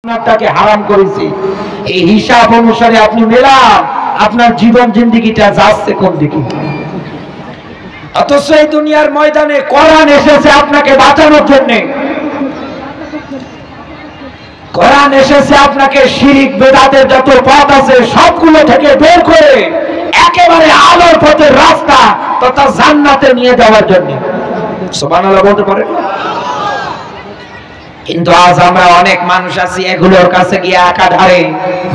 আপনারটাকে হারাম করেছি। এই হিসাব অনুসারে আপনি মেলান আপনার জীবন জিন্দেগিটা যাচ্ছে কোন দিকে। অথচ এই দুনিয়ার ময়দানে কোরআন এসেছে আপনাকে বাঁচানোর জন্য। কোরআন এসেছে আপনাকে শিরক বেদাতের যত পথ আছে সবগুলো থেকে বের করে একেবারে আলোর পথের রাস্তা তথা জান্নাতে নিয়ে যাওয়ার জন্য। সুবহানাল্লাহ বলতে পারেন। কিন্তু আজ আমরা অনেক মানুষ আছি এগুলোর কাছে গিয়ে একাধারে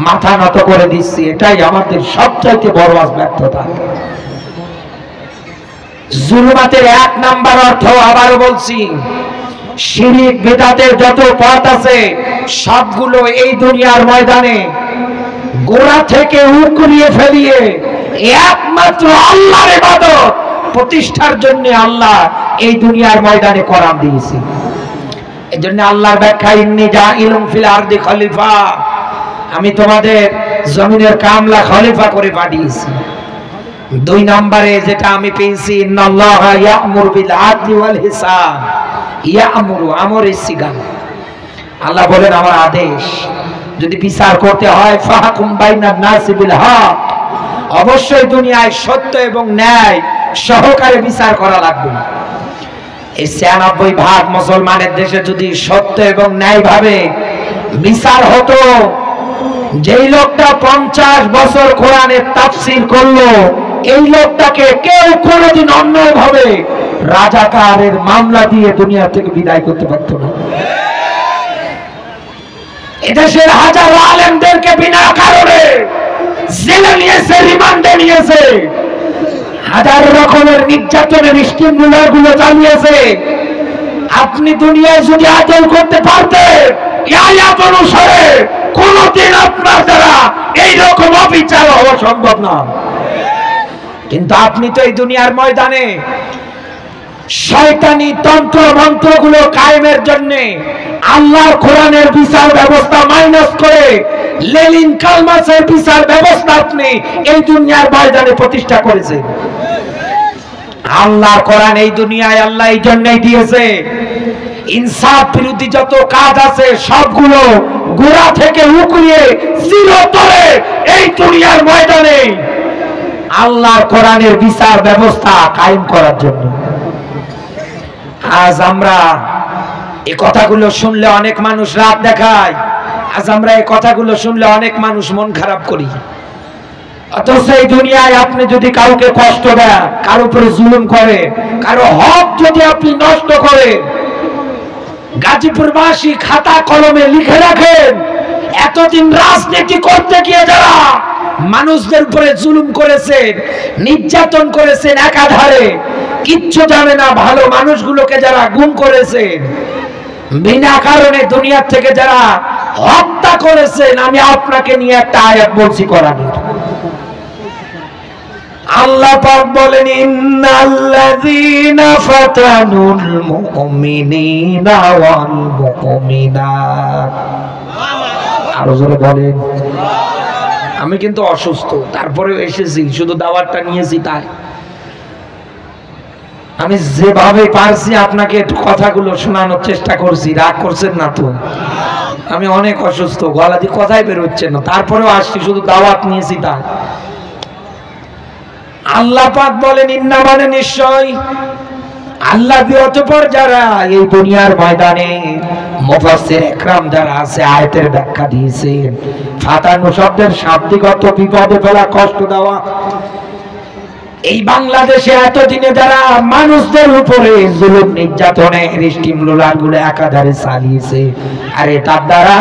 মাথা নত করে দিচ্ছি। এটাই আমাদের সবচাইতে বড় ব্যর্থতা। জুলুমাতের এক নাম্বার অর্থ, আবারও বলছি, শিরক বিদআতের যত পথ আছে সবগুলো এই দুনিয়ার ময়দানে গোড়া থেকে উকড়িয়ে ফেলিয়ে একমাত্র আল্লাহর ইবাদত প্রতিষ্ঠার জন্য আল্লাহ এই দুনিয়ার ময়দানে কোরআন দিয়েছে। এজন্য আল্লাহর ব্যাখ্যা, ইন্নী জাইলুন ফিল আরদি খলিফা, আমি তোমাদের জমিনের কামলা খলিফা করে পাঠিয়েছি। দুই নম্বরে যেটা আমি পেয়েছি, ইন্নাল্লাহা ইয়া'মুরু বিল আদলি ওয়াল হিসাব। ইয়া'মুরু আমরের সিগা। আল্লাহ বলেন আমার আদেশ, যদি বিচার করতে হয় ফাহকুম বাইনান নাসি বিল হক, অবশ্যই দুনিয়ায় সত্য এবং ন্যায় সহকারে বিচার করা লাগবে। এই ৯৬% মুসলমানের দেশে যদি সত্য এবং ন্যায় ভাবে বিচার হতো, যেই লোকটা ৫০ বছর কোরআনের তাফসীর করলো এই লোকটাকে কেউ কোনোদিন অন্যায় ভাবে রাজাকারের মামলা দিয়ে দুনিয়া থেকে বিদায় করতে পারত না। এদেশের হাজারো আলেমদেরকে বিনা কারণে জেলে নিয়েছে, রিমান্ডে নিয়েছে, হাজার রকমের নির্যাতনের স্টিমুলারগুলো চালিয়েছে। আপনি দুনিয়ায় যদি আদল করতে পারতেন এই আয়াত অনুসারে কোনদিন আপনার দ্বারা এইরকম অবিচার হওয়া সম্ভব না। কিন্তু আপনি তো এই দুনিয়ার ময়দানে শয়তানি তন্ত্র মন্ত্রগুলো কায়েমের জন্য আল্লাহর কোরআনের বিচার ব্যবস্থা মাইনাস করে লেনিন কালমাসের বিচার ব্যবস্থা আপনি এই দুনিয়ার ময়দানে প্রতিষ্ঠা করেছেন। আল্লাহর কোরআন এই দুনিয়ায় আল্লাহ এই জন্যই দিয়েছে, ইনসাফ বিরোধী যত কাজ আছে সবগুলো গোড়া থেকে উকড়িয়ে চিরতরে এই দুনিয়ার ময়দানে আল্লাহর কোরআনের বিচার ব্যবস্থা কায়েম করার জন্য। আজ আমরা এই কথাগুলো শুনলে অনেক মানুষ রাগ দেখায়, আজ আমরা এই কথাগুলো শুনলে অনেক মানুষ মন খারাপ করি। অথচ এই দুনিয়ায় আপনি যদি কাউকে কষ্ট দেন, কারো উপরে জুলুম করে, কারো হক যদি আপনি নষ্ট করেন, গাজীপুরবাসী খাতা কলমে লিখে রাখেন এতদিন রাজনীতি করতে গিয়ে যারা মানুষদের উপরে জুলুম করেছেন, নির্যাতন করেছেন, একাধারে কিচ্ছু জানে না ভালো মানুষগুলোকে যারা গুম করেছেন, বিনা কারণে দুনিয়া থেকে যারা হত্যা করেছেন, আমি আপনাকে নিয়ে একটা আয়াত বলছি কোরআনের। আল্লাহ পাক বলেন, ইন্নাল্লাযীনা ফাতানুল মুমিনিনা ওয়াল মুমিনাত। আরো জোরে বলেন। আমি কিন্তু অসুস্থ, তারপরেও এসেছি, শুধু দাওয়াতটা নিয়েছি তাই। আমি যেভাবে পারছি আপনাকে কথাগুলো শোনানোর চেষ্টা করছি, রাগ করছেন না তো? আমি অনেক অসুস্থ, গলা দিয়ে কথাই বের হচ্ছে না, তারপরেও আসছি, শুধু দাওয়াত নিয়েছি তাই। আল্লাহ পাক বলেন, ইন্না মানে নিশ্চয়, আল্লাহ অতঃপর যারা এই দুনিয়ার ময়দানে মুফাসসির ইকরাম যারা আছে আয়াতের ব্যাখ্যা দিয়েছেন, ফাতানু শব্দের শাব্দিক অর্থ বিপদে ফেলা, কষ্ট দেওয়া। এই বাংলাদেশে এতদিনে যারা মানুষদের উপরে জুলুম নির্যাতনের স্টিমুলারগুলো একাধারে চালিয়েছে, আর এটার দ্বারা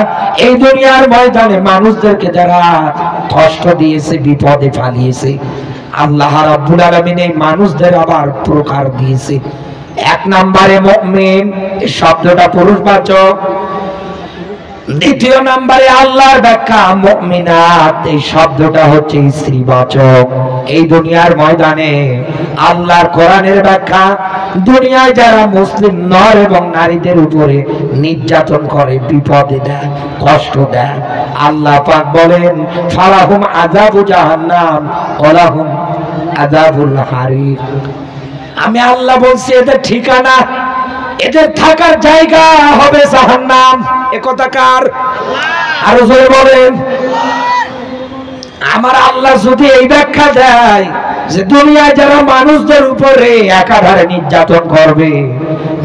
এই দুনিয়ার ময়দানে মানুষদেরকে যারা কষ্ট দিয়েছে, বিপদে ফেলিয়েছে, আল্লাহ রাব্বুল আলামিন এই মানুষদের আবার প্রকার দিয়েছে। এক নম্বরে মুমিন, এই শব্দটা পুরুষবাচক। দ্বিতীয় নম্বরে আল্লাহর ব্যাখ্যা মুমিনাত, এই শব্দটা হচ্ছে স্ত্রীবাচক। এই দুনিয়ার ময়দানে আল্লাহর কোরআনের ব্যাখ্যা, দুনিয়ায় যারা মুসলিম নর এবং নারীদের উপরে নির্যাতন করে, বিপদে দেয়, কষ্ট দেয়, আল্লাহ পাক বলেন, ফালাহুম আযাবু জাহান্নাম ওয়া লাহুম আযাবুল হারিক। আমি আল্লাহ বলছি এদের ঠিকানা, এদের থাকার জায়গা হবে জাহান্নাম। এ কথা কার? আরো জোরে বলেন। আমার আল্লাহ যদি এই ব্যাখ্যা দেয় যে দুনিয়ায় যারা মানুষদের উপরে একাধারে নির্যাতন করবে,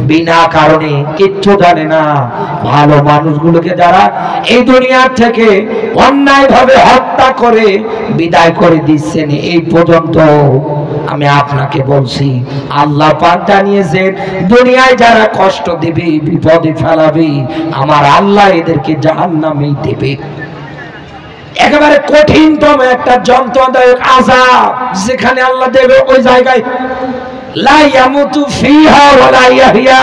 বিনা কারণে, কিচ্ছু জানে না, ভালো মানুষগুলোকে যারা এই দুনিয়ার থেকে অন্যায় ভাবে হত্যা করে বিদায় করে দিচ্ছেন, এই পর্যন্ত আমি আপনাকে বলছি আল্লাহ পাক জানিয়েছেন দুনিয়ায় যারা কষ্ট দিবে, বিপদে ফেলাবে, আমার আল্লাহ এদেরকে জাহান্নামেই দেবে। একেবারে কঠিনতম একটা যন্ত্রণাদায়ক আযাব যেখানে আল্লাহ দেবে, ওই জায়গায় লা ইয়ামুতু ফিহা ওয়া লা ইয়াহইয়া।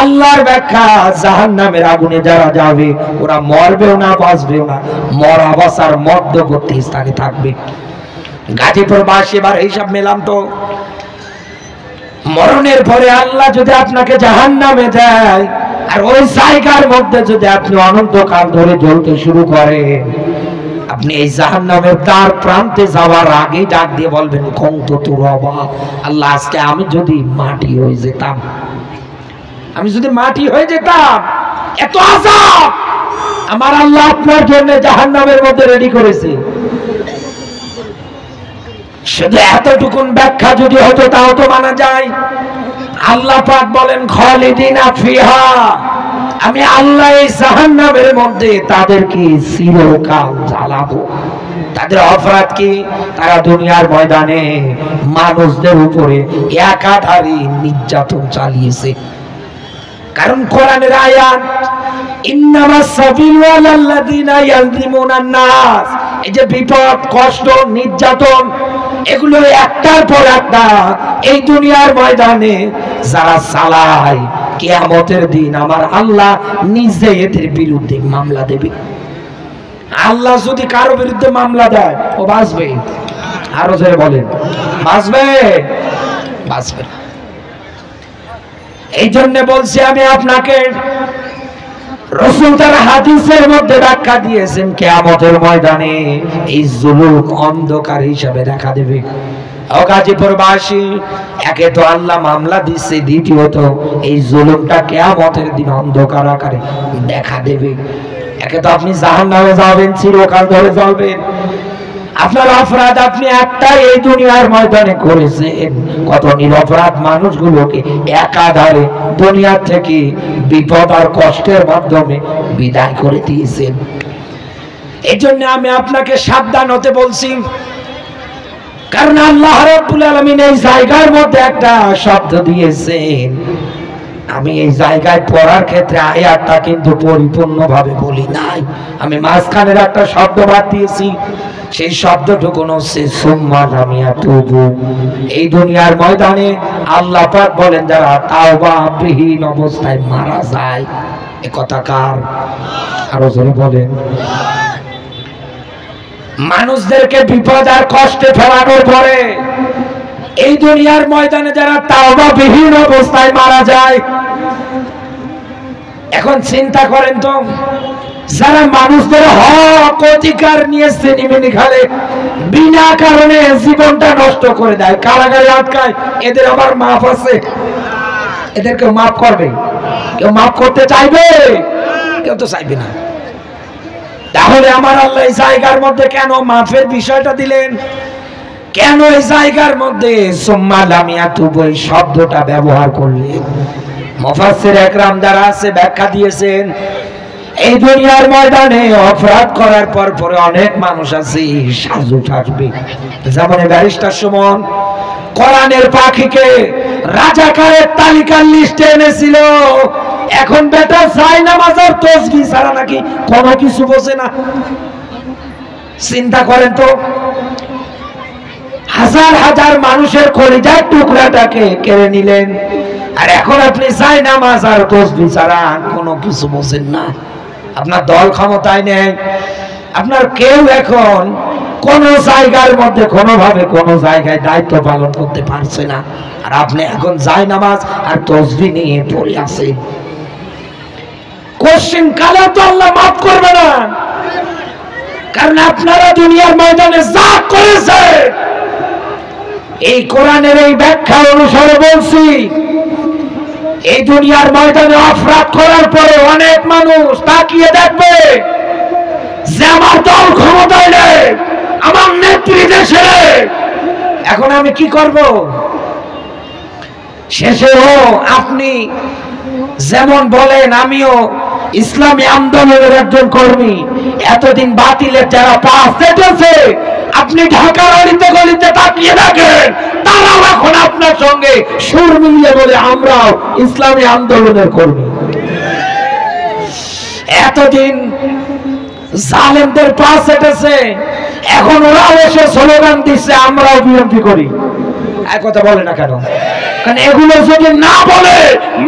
আল্লাহর ব্যাখ্যা, জাহান্নামের আগুনে যারা যাবে ওরা মরবেও না, বাঁচবেও না, মরা বাঁচার মধ্যবর্তী স্থানে থাকবে। গাজীপুর বাসী এবার হিসাব মেলাম তো, মরণের পরে আল্লাহ যদি আপনাকে জাহান্নামে দেয় আর ওই জায়গার মধ্যে যদি আপনি অনন্তকাল ধরে জ্বলতে শুরু করেন, আপনি এই জাহান্নামের দ্বার প্রান্তে যাওয়ার আগেই ডাক দিয়ে বলবেন কন্ত তুরবা, আল্লাহ আজকে আমি যদি মাটি হয়ে যেতাম, আমি যদি মাটি হয়ে যেতাম। এত আযাব আমার আল্লাহ আপনার জন্য জাহান্নামের মধ্যে রেডি করেছে। শুধু এতটুকুন ব্যাখ্যা যদি হতো তাও তো মানা যায়। আল্লাহ পাক বলেন খালিদিনা ফিহা, আমি আল্লাহ এই জাহান্নামের মধ্যে তাদেরকে চিরকাল জ্বালাবো। তাদের অপরাধ কি? তারা দুনিয়ার ময়দানে মানুষদের উপরে একাধারে নির্যাতন চালিয়েছে। কারণ কোরআনের আয়াত ইন্নামাস সাবিলু আলাল্লাযিনা ইয়াযলিমুনান নাস, এই যে বিপদ, কষ্ট, নির্যাতন, এগুলো একটার পর একটা এই দুনিয়ার ময়দানে যারা চালায়, কিয়ামতের দিন আমার আল্লাহ নিজে এদের বিরুদ্ধে মামলা দেবে। আল্লাহ যদি কারো বিরুদ্ধে মামলা দেয় ও বাঁচবে? আরো জোরে বলেন, বাঁচবে? বাঁচবে না। এই জন্য বলছি আমি আপনাকে, রাসূল তার হাদিসের মধ্যে ব্যাখ্যা দিয়েছেন কিয়ামতের ময়দানে এই জুলুম অন্ধকার হিসাবে দেখা দেবে। ও গাজীপুরবাসী, একে তো আল্লাহ মামলা দিচ্ছে, দ্বিতীয়ত এই জুলুমটা কিয়ামতের দিন অন্ধকার আকারে দেখা দেবে। একে তো আপনি জাহান্নামে যাবেন, চিরকাল ধরে জ্বলবেন। আপনার অপরাধ আপনি একটাই এই দুনিয়ার ময়দানে করেছেন, কত নিরপরাধ মানুষগুলোকে একাধারে দুনিয়া থেকে বিপদ আর কষ্টের মাধ্যমে বিদায় করে দিয়েছেন। এই জন্য আমি আপনাকে সাবধান হতে বলছি। কারণ আল্লাহ রাব্বুল আলামিন এই জায়গার মধ্যে একটা শব্দ দিয়েছেন, আমি এই জায়গায় পড়ার ক্ষেত্রে আয়াতটা কিন্তু পরিপূর্ণভাবে বলি নাই, আমি মাঝখানের একটা শব্দ বাদ দিয়েছি। সেই শব্দটুকু হচ্ছে সুম্মা লাম ইয়াতুবু। এই দুনিয়ার ময়দানে আল্লাহ পাক বলেন যারা তাওবা বিহীন অবস্থায় মারা যায়, এ কথা কার? আরো জোরে বলেন। মানুষদেরকে বিপদ আর কষ্টে ফেলানোর পরে এই দুনিয়ার ময়দানে যারা তাওবা বিহীন অবস্থায় মারা যায়, এখন চিন্তা করেন তো, যারা মানুষদের হক অধিকার নিয়ে সিনেমিনি খেলে, বিনা কারণে জীবনটা নষ্ট করে দেয়, কারাগারে আটকায়, এদের আবার মাফ আছে? এদেরকে মাফ করবে? কেউ মাফ করতে চাইবে? কেউ তো চাইবে না। তাহলে আমার আল্লাহ এই জায়গার মধ্যে কেন মাফের বিষয়টা দিলেন? কেন এই জায়গার মধ্যে সুম্মা লাম ইয়াতুবু এই শব্দটা ব্যবহার করলেন? মুফাসসির একরাম যারা আছে ব্যাখ্যা দিয়েছেন, এই দুনিয়ার ময়দানে অপরাধ করার পর পরে অনেক মানুষ আছে সাজু থাকবে। যেমন ব্যারিস্টার সুমন কোরআনের পাখিকে রাজাকারের তালিকার লিস্টে এনেছিল, এখন বেটা যায় নামাজের তাসবিহ ছাড়া নাকি কোনো কিছু বোঝে না। চিন্তা করেন তো, হাজার হাজার মানুষের কলিজার টুকরাটাকে কেড়ে নিলেন, আর এখন আপনি যায় নামাজ আর তাসবিহ ছাড়া কোনো কিছু বোঝেন না। আপনার দল ক্ষমতায় নেই, আপনার কেউ এখন কোন জায়গার মধ্যে কোনোভাবে কোনো জায়গায় দায়িত্ব পালন করতে পারছে না, আর আপনি এখন যায় নামাজ আর তাসবিহ নিয়ে পড়ে আছেন। কোশ্চেন কালে তো আল্লাহ মাফ করবে না, কারণ আপনারা দুনিয়ার ময়দানে যা করেছে এই কোরআনের এই ব্যাখ্যা অনুসারে বলছি, এই দুনিয়ার ময়দানে অপরাধ করার পরে অনেক মানুষ তাকিয়ে দেখবে এখন আমি কি করব? শেষেও আপনি যেমন বলেন আমিও ইসলামী আন্দোলনের একজন কর্মী, এতদিন বাতিলের যারা পাশ চেটেছে আপনি ঢাকার অলিতে গলিতে তাকিয়ে দেখেন, তারাও এখন আপনার সঙ্গে সুর মিলিয়ে বলে আমরাও ইসলামী আন্দোলনের কর্মী। এতদিন জালেমদের পাশ চেটেছে, এখন ওরাও এসে স্লোগান দিচ্ছে আমরাও বিএনপি করি। এক কথা বলে না কেন? কারণ এগুলো যদি না বলে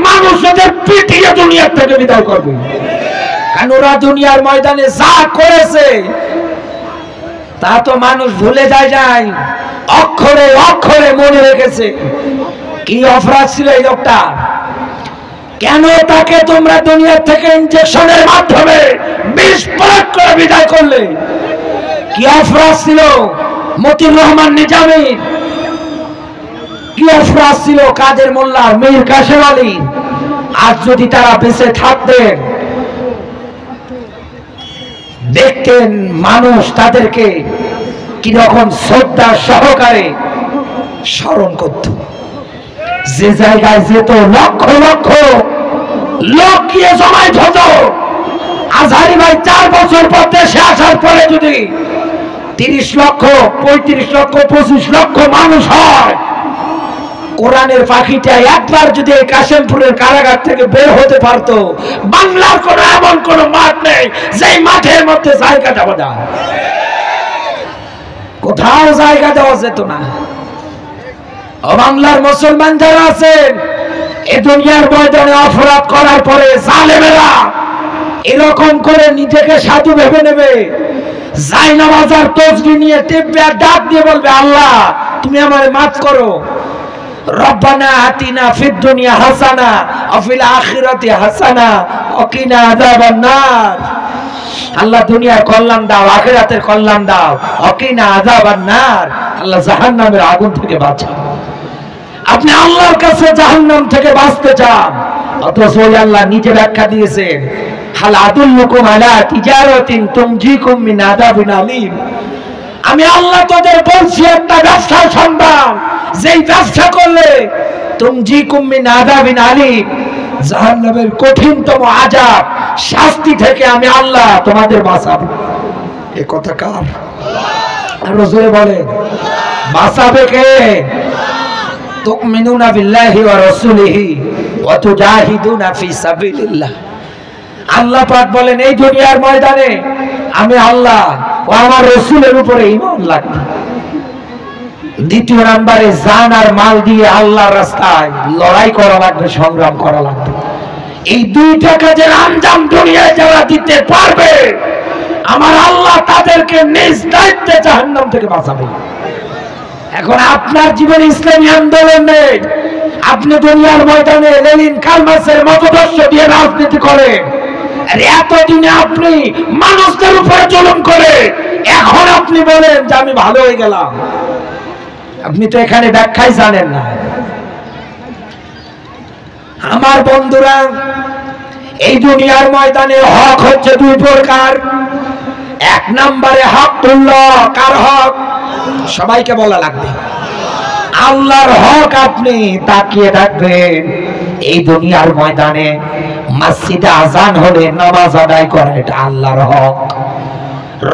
মানুষ ওদের পিটিয়ে দুনিয়ার থেকে বিদায় করবে। কারণ ওরা দুনিয়ার ময়দানে যা করেছে তা তো মানুষ ভুলে যায়, অক্ষরে অক্ষরে মনে রেখেছে। কি অপরাধ ছিল এই লোকটা? কেন তাকে তোমরা দুনিয়ার থেকে ইনজেকশনের মাধ্যমে বিষ প্রয়োগ করে বিদায় করলে? কি অপরাধ ছিল মতিউর রহমান নিজামীর? কি অপরাধ ছিল কাদের মোল্লার, মীর কাসেম আলী? আজ যদি তারা বেঁচে থাকতেন, দেখতেন মানুষ তাদেরকে কিরকম শ্রদ্ধা সহকারে স্মরণ করত। যে জায়গায় যেত লক্ষ লক্ষ লোক গিয়ে জমায়েত হতো। আজহারী ভাই 4 বছর পর দেশে আসার পরে যদি 30 লক্ষ, 35 লক্ষ, 25 লক্ষ মানুষ হয়, কোরআনের পাখিটা একবার যদি এই কাশিমপুরের কারাগার থেকে বের হতে পারতো, বাংলার কোনো এমন কোন মাঠ নেই যেই মাঠের মধ্যে জায়গা দেওয়া যায়। কোথাও জায়গা দেওয়া যেত না। ও বাংলার মুসলমান যারা আছেন, এ দুনিয়ার ময়দানে অপরাধ করার পরে জালেমেরা এরকম করে নিজেকে সাধু ভেবে নেবে, জায়নামাজ আর তসবিহ নিয়ে টেপে আর ডাক দিয়ে বলবে আল্লাহ তুমি আমারে মাফ করো, রব্বানা আতিনা ফিদ দুনিয়া হাসানা ওয়া ফিল আখিরাতি হাসানা ওয়া কিনা আযাবান নার। আল্লাহ দুনিয়ার কল্যাণ দাও, আখিরাতের কল্যাণ দাও, ওয়া কিনা আযাবান নার। আল্লাহ জাহান্নামের আগুন থেকে বাঁচাও। আপনি আল্লাহর কাছে জাহান্নাম থেকে বাঁচতে চান, অথচ ওই আল্লাহ নিজে ব্যাখ্যা দিয়েছেন, হাল আদুল্লুকুম আলা তিজারাতিন তুনজিকুম মিন আযাবিন আলীম। আমি আল্লাহ তোদের বলছি একটা ব্যবসার সন্ধান, যেই ব্যবসা করলে তুনজিকুম মিন আযাবিন আলীম, জাহান্নামের কঠিনতম আযাব শাস্তি থেকে আমি আল্লাহ তোমাদের বাঁচাবো। এই কথা কার? আরো জোরে বলেন, বাঁচাবে কে? তুমিনুনা বিল্লাহি ওয়া রাসূলিহি ওয়া তুজাহিদুনা ফি সাবিলিল্লাহ। আল্লাহ পাক বলেন এই দুনিয়ার ময়দানে আমি আল্লাহ ও আমার রাসূলের উপরে ঈমান রাখবে। দ্বিতীয় নম্বরে জান আর মাল দিয়ে আল্লাহর রাস্তায় লড়াই করা লাগবে, সংগ্রাম করা লাগবে। এই দুইটা কাজের আঞ্জাম দুনিয়ায় যারা দিতে পারবে, আমার আল্লাহ তাদেরকে নিজ দায়িত্বে জাহান্নাম থেকে বাঁচাবে। এখন আপনার জীবনে ইসলামী আন্দোলন নেই, আপনি দুনিয়ার ময়দানে লেনিন কালমার্ক্সের মতদর্শ দিয়ে রাজনীতি করেন। এতদিনে আপনি মানুষদের উপরে জুলুম করে এখন আপনি বলেন যে আমি ভালো হয়ে গেলাম। আপনি তো এখানে ব্যাখ্যাই জানেন না। আমার বন্ধুরা, এই দুনিয়ার ময়দানে হক হচ্ছে দুই প্রকার। এক নম্বরে হকুল্লাহ। কার হক? সবাইকে বলা লাগবে। আল্লাহর হক আপনি তাকিয়ে রাখবেন। এই দুনিয়ার ময়দানে মসজিদে আজান হলে নামাজ আদায় করা, এটা আল্লাহর হক।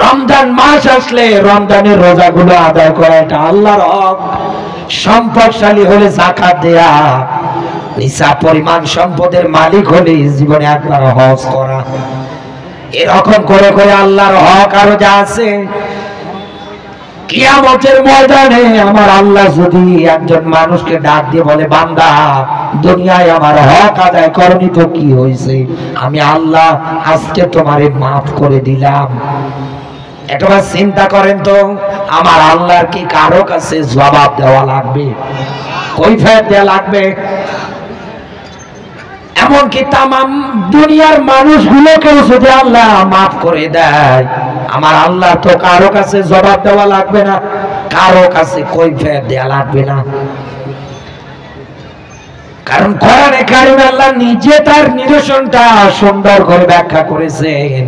রমজান মাস আসলে রমজানের রোজাগুলো আদায় করা, এটা আল্লাহর হক। সম্পদশালী হলে যাকাত দেয়া, নিসা পরিমাণ সম্পদের মালিক হলে জীবনে একবার হজ করা। এরকম করে করে আল্লাহর হক আরো যা আছে, কিয়ামতের ময়দানে আমার আল্লাহ যদি একজন মানুষকে ডাক দিয়ে বলে বান্দা দুনিয়ায় আমার হক আদায় করনি তো কি হয়েছে, আমি আল্লাহ আজকে তোমারে মাফ করে দিলাম। একবার চিন্তা করেন তো, আমার আল্লাহর কি কারো কাছে জবাব দেওয়া লাগবে, কৈফিয়ত দেওয়া লাগবে? এমনকি তামাম দুনিয়ার মানুষগুলোকেও যদি আল্লাহ মাফ করে দেয়, আমার আল্লাহ তো কারো কাছে জবাব দেওয়া লাগবে না, কারো কাছে কৈফিয়ত দেওয়া লাগবে না। কারণ কোরআনে কারিমে আল্লাহ নিজে তার নিদর্শনটা সুন্দর করে ব্যাখ্যা করেছেন।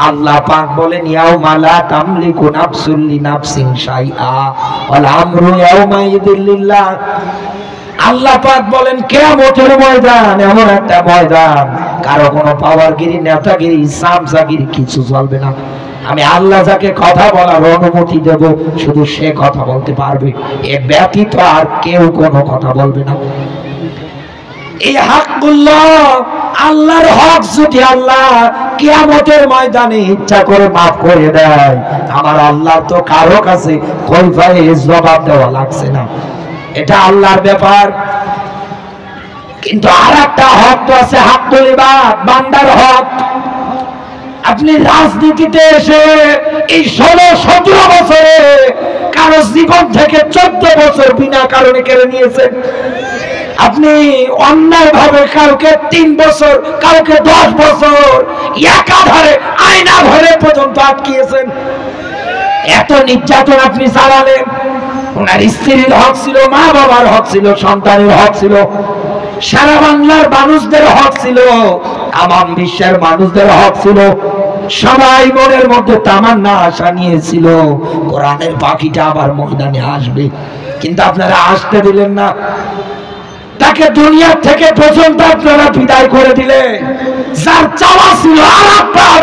আল্লাহ পাক বলেন ইয়াউমা লা তামলিকু নাফসুন লিনাফসিন শাইআ ওয়াল আমরু ইয়াউমাইযিন লিল্লাহ। আল্লাহ পাক বলেন কিয়ামতের ময়দান এমন একটা ময়দান কারো কোনো পাওয়ারগিরি, নেতাগিরি, সামসাগিরি কিছু চলবে না। আমি আল্লাহ যাকে কথা বলার অনুমতি দেব শুধু সে কথা বলতে পারবে, এ ব্যতীত আর কেউ কোনো কথা বলবে না। এই হকগুল্লাহ, আল্লাহর হক যদি আল্লাহ কিয়ামতের ময়দানে ইচ্ছা করে মাফ করে দেয়, আমার আল্লাহ তো কারো কাছে কৈফায়ে জবাব দেওয়া লাগছে না, এটা আল্লাহর ব্যাপার। কিন্তু আর একটা হক তো আছে, হাক্কুল ইবাদ, বান্দার হক। আপনি রাজনীতিতে এসে এই 16-17 বছরে কারো জীবন থেকে 14 বছর বিনা কারণে কেড়ে নিয়েছেন। আপনি অন্যায় ভাবে কাউকে 3 বছর, কাউকে 10 বছর একাধারে আয়না ঘরে পর্যন্ত আটকিয়েছেন। এত নির্যাতন আপনি চালালেন। ওনার স্ত্রীর হক ছিল, মা বাবার হক ছিল, সন্তানের হক ছিল, সারা বাংলার মানুষদের হক ছিল, তামাম বিশ্বের মানুষদের হক ছিল। সবাই মনের মধ্যে তামান্না আশা নিয়েছিল কোরআনের পাখিটা আবার ময়দানে আসবে, কিন্তু আপনারা আসতে দিলেন না। তাকে দুনিয়া থেকে পর্যন্ত আপনারা বিদায় করে দিলেন। যার চাওয়া ছিল আর আপনার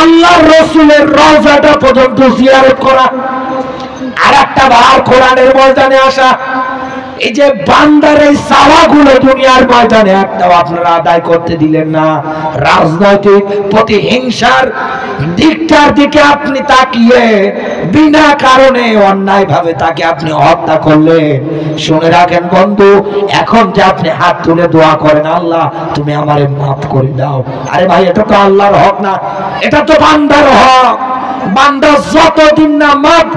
আল্লাহর রসুলের রওজাটা পর্যন্ত জিয়ারত করা, আর একটা বার কোরআনের ময়দানে আসা, এই যে বান্দার এই চাওয়াগুলো দুনিয়ার ময়দানে একটাও আপনারা আদায় করতে দিলেন না। রাজনৈতিক প্রতিহিংসার দিকটার দিকে আপনি তাকিয়ে বিনা কারণে অন্যায় ভাবে তাকে আপনি হত্যা করলেন। শুনে রাখেন বন্ধু, এখন যে আপনি হাত তুলে দোয়া করেন আল্লাহ তুমি আমারে মাফ করে দাও, আরে ভাই এটা তো আল্লাহর হক না, এটা তো বান্দার হক। বান্দা যতদিন না মাফ